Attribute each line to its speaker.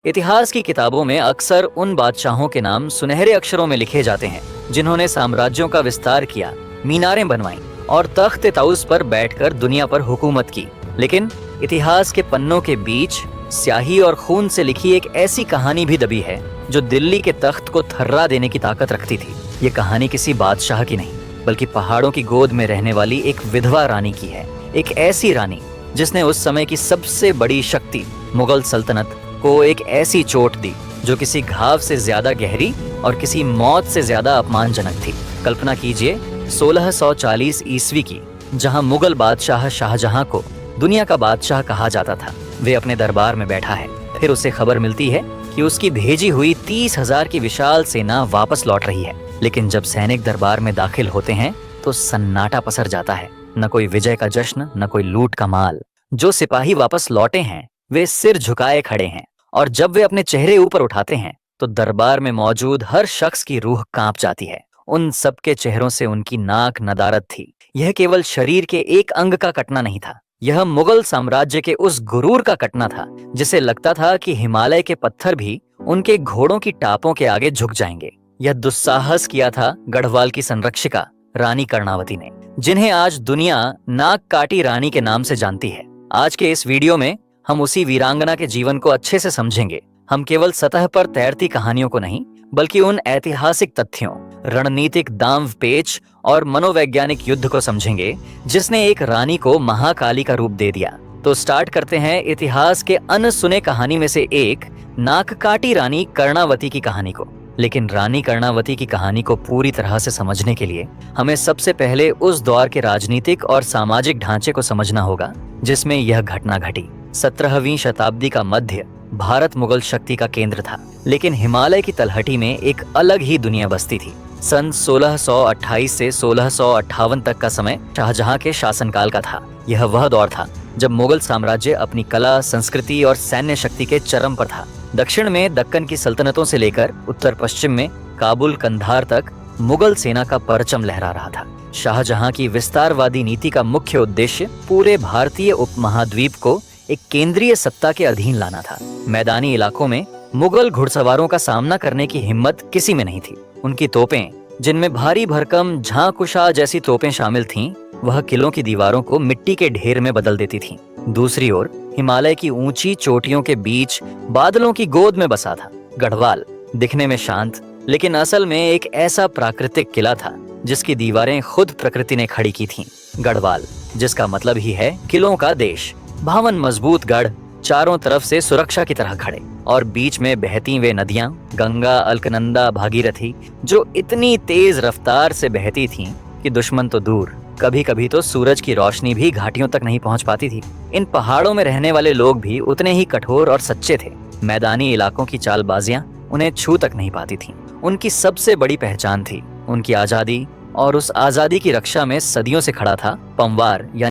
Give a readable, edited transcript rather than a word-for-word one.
Speaker 1: इतिहास की किताबों में अक्सर उन बादशाहों के नाम सुनहरे अक्षरों में लिखे जाते हैं जिन्होंने साम्राज्यों का विस्तार किया, मीनारें बनवाईं और तख्त ताउस पर बैठकर दुनिया पर हुकूमत की। लेकिन इतिहास के पन्नों के बीच स्याही और खून से लिखी एक ऐसी कहानी भी दबी है जो दिल्ली के तख्त को थर्रा देने की ताकत रखती थी। ये कहानी किसी बादशाह की नहीं, बल्कि पहाड़ों की गोद में रहने वाली एक विधवा रानी की है। एक ऐसी रानी जिसने उस समय की सबसे बड़ी शक्ति मुगल सल्तनत को एक ऐसी चोट दी जो किसी घाव से ज्यादा गहरी और किसी मौत से ज्यादा अपमानजनक थी। कल्पना कीजिए 1640 ईस्वी की, जहां मुगल बादशाह शाहजहां को दुनिया का बादशाह कहा जाता था। वे अपने दरबार में बैठा है, फिर उसे खबर मिलती है कि उसकी भेजी हुई 30,000 की विशाल सेना वापस लौट रही है। लेकिन जब सैनिक दरबार में दाखिल होते हैं तो सन्नाटा पसर जाता है। न कोई विजय का जश्न, न कोई लूट का माल। जो सिपाही वापस लौटे हैं वे सिर झुकाए खड़े हैं, और जब वे अपने चेहरे ऊपर उठाते हैं तो दरबार में मौजूद हर शख्स की रूह कांप जाती है। उन सबके चेहरों से उनकी नाक नदारद थी। यह केवल शरीर के एक अंग का कटना नहीं था, यह मुगल साम्राज्य के उस गुरूर का कटना था जिसे लगता था कि हिमालय के पत्थर भी उनके घोड़ों की टापों के आगे झुक जाएंगे। यह दुस्साहस किया था गढ़वाल की संरक्षिका रानी कर्णावती ने, जिन्हें आज दुनिया नाक काटी रानी के नाम से जानती है। आज के इस वीडियो में हम उसी वीरांगना के जीवन को अच्छे से समझेंगे। हम केवल सतह पर तैरती कहानियों को नहीं, बल्कि उन ऐतिहासिक तथ्यों, रणनीतिक दांव पेच और मनोवैज्ञानिक युद्ध को समझेंगे जिसने एक रानी को महाकाली का रूप दे दिया। तो स्टार्ट करते हैं इतिहास के अनसुने कहानी में से एक नाक काटी रानी कर्णावती की कहानी को। लेकिन रानी कर्णावती की कहानी को पूरी तरह से समझने के लिए हमें सबसे पहले उस दौर के राजनीतिक और सामाजिक ढांचे को समझना होगा जिसमें यह घटना घटी। 17वीं शताब्दी का मध्य भारत मुगल शक्ति का केंद्र था, लेकिन हिमालय की तलहटी में एक अलग ही दुनिया बसती थी। सन 1628 से 1658 तक का समय शाहजहां के शासनकाल का था। यह वह दौर था जब मुगल साम्राज्य अपनी कला, संस्कृति और सैन्य शक्ति के चरम पर था। दक्षिण में दक्कन की सल्तनतों से लेकर उत्तर पश्चिम में काबुल, कंधार तक मुगल सेना का परचम लहरा रहा था। शाहजहां की विस्तारवादी नीति का मुख्य उद्देश्य पूरे भारतीय उपमहाद्वीप को एक केंद्रीय सत्ता के अधीन लाना था। मैदानी इलाकों में मुगल घुड़सवारों का सामना करने की हिम्मत किसी में नहीं थी। उनकी तोपें, जिनमें भारी भरकम झांकुशा जैसी तोपें शामिल थीं, वह किलों की दीवारों को मिट्टी के ढेर में बदल देती थीं। दूसरी ओर हिमालय की ऊंची चोटियों के बीच बादलों की गोद में बसा था गढ़वाल। दिखने में शांत, लेकिन असल में एक ऐसा प्राकृतिक किला था जिसकी दीवारें खुद प्रकृति ने खड़ी की थीं। गढ़वाल, जिसका मतलब ही है किलों का देश। भवन मजबूत गढ़, चारों तरफ से सुरक्षा की तरह खड़े, और बीच में बहती वे नदियां गंगा, अलकनंदा, भागीरथी, जो इतनी तेज रफ्तार से बहती थीं कि दुश्मन तो दूर, कभी कभी तो सूरज की रोशनी भी घाटियों तक नहीं पहुंच पाती थी। इन पहाड़ों में रहने वाले लोग भी उतने ही कठोर और सच्चे थे। मैदानी इलाकों की चालबाजियां उन्हें छू तक नहीं पाती थीं। उनकी सबसे बड़ी पहचान थी उनकी आजादी, और उस आजादी की रक्षा में सदियों से खड़ा था पंवार, यानी